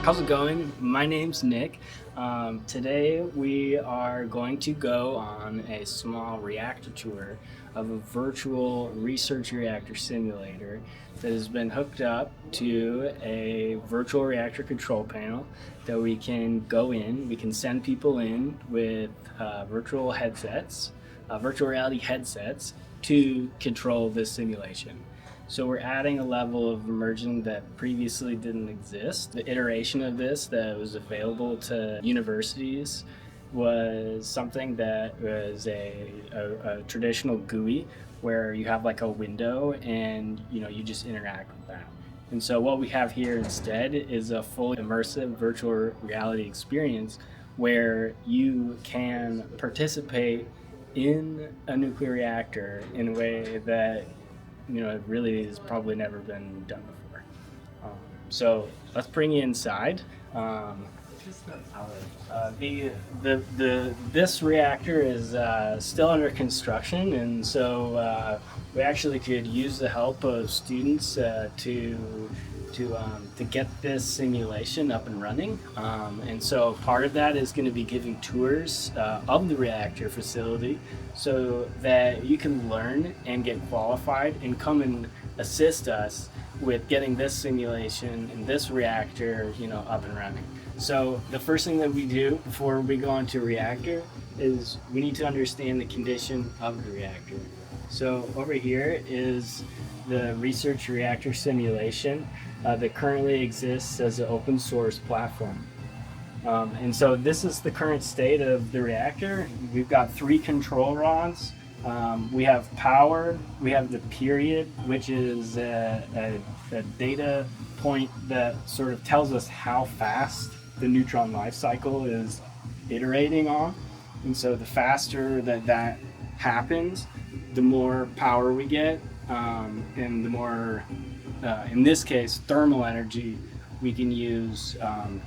How's it going? My name's Nick. Today we are going to go on a small reactor tour of a virtual research reactor simulator that has been hooked up to a virtual reactor control panel that we can go in. We can send people in with virtual reality headsets to control this simulation. So we're adding a level of immersion that previously didn't exist. The iteration of this that was available to universities was something that was a traditional GUI where you have like a window and you just interact with that. And so what we have here instead is a fully immersive virtual reality experience where you can participate in a nuclear reactor in a way that it really has probably never been done before. So let's bring you inside. This reactor is still under construction, and so we actually could use the help of students to get this simulation up and running. And so part of that is going to be giving tours of the reactor facility so that you can learn and get qualified and come and assist us with getting this simulation and this reactor up and running. So the first thing that we do before we go into a reactor is we need to understand the condition of the reactor. So over here is the research reactor simulation that currently exists as an open source platform. And so this is the current state of the reactor. We've got 3 control rods. We have power, we have the period, which is a data point that sort of tells us how fast the neutron life cycle is iterating on. And so the faster that happens, the more power we get, and the more, in this case, thermal energy we can use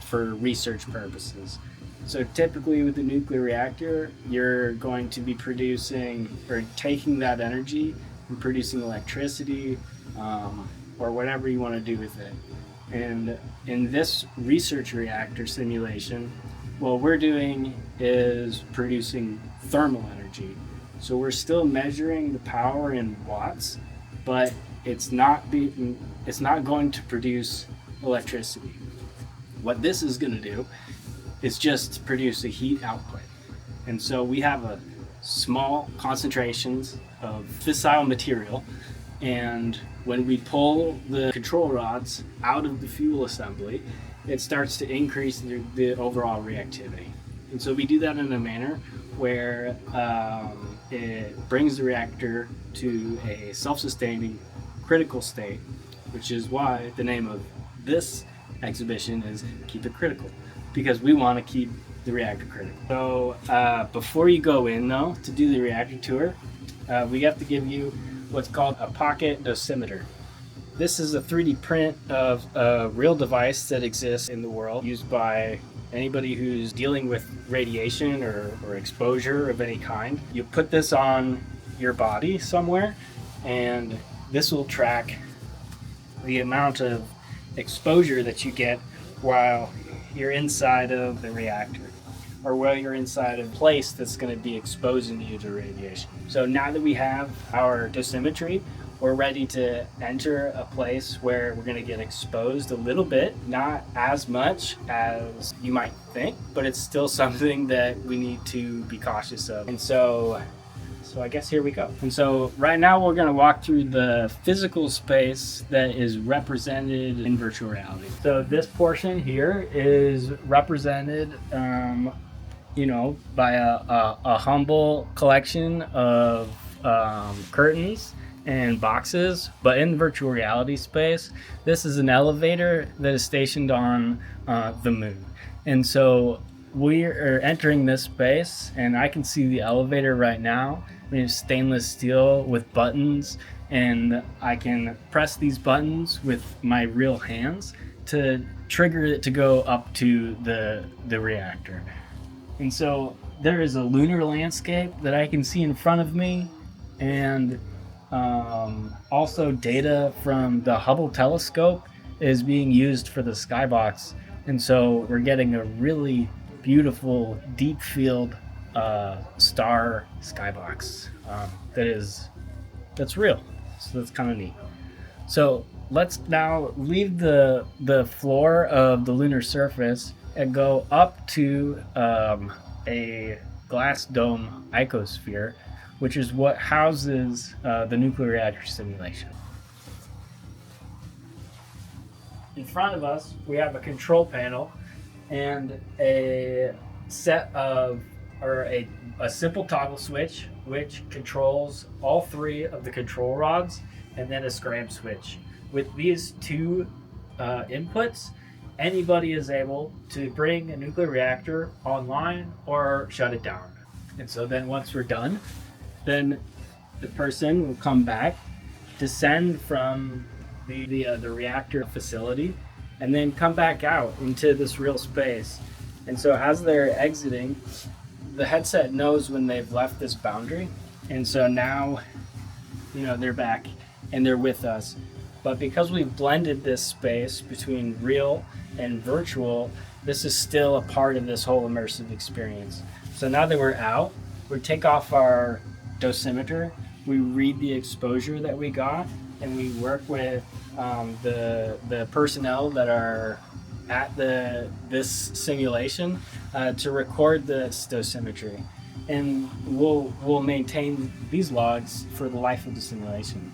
for research purposes. So typically with the nuclear reactor, you're going to be producing or taking that energy and producing electricity or whatever you want to do with it. And in this research reactor simulation, what we're doing is producing thermal energy. So we're still measuring the power in watts, but it's not going to produce electricity. What this is going to do is just produce a heat output. And so we have a small concentrations of fissile material, and when we pull the control rods out of the fuel assembly, it starts to increase the overall reactivity. And so we do that in a manner where it brings the reactor to a self-sustaining critical state, which is why the name of this exhibition is Keep It Critical, because we want to keep the reactor critical. So before you go in though, to do the reactor tour, we have to give you what's called a pocket dosimeter. This is a 3D print of a real device that exists in the world, used by anybody who's dealing with radiation or exposure of any kind. You put this on your body somewhere, and this will track the amount of exposure that you get while you're inside of the reactor, or while you're inside a place that's going to be exposing you to radiation. So now that we have our dosimetry, we're ready to enter a place where we're going to get exposed a little bit, not as much as you might think, but it's still something that we need to be cautious of. And so I guess here we go. And so right now we're going to walk through the physical space that is represented in virtual reality. So this portion here is represented by a humble collection of curtains and boxes, but in virtual reality space, this is an elevator that is stationed on the moon. And so we are entering this space, and I can see the elevator right now. We have stainless steel with buttons, and I can press these buttons with my real hands to trigger it to go up to the reactor. And so there is a lunar landscape that I can see in front of me, and also data from the Hubble telescope is being used for the skybox And so we're getting a really beautiful deep field star skybox that's real. So that's kind of neat. So let's now leave the floor of the lunar surface and go up to a glass dome icosphere, which is what houses the nuclear reactor simulation. In front of us, we have a control panel and a set of, or a simple toggle switch, which controls all three of the control rods, and then a scram switch. With these two inputs, anybody is able to bring a nuclear reactor online or shut it down. And so then once we're done, then the person will come back, descend from the reactor facility, and then come back out into this real space. And so as they're exiting, the headset knows when they've left this boundary. And so now, they're back and they're with us. But because we've blended this space between real and virtual, this is still a part of this whole immersive experience. So now that we're out, we take off our dosimeter, we read the exposure that we got, and we work with the personnel that are at this simulation to record this dosimetry, and we'll maintain these logs for the life of the simulation.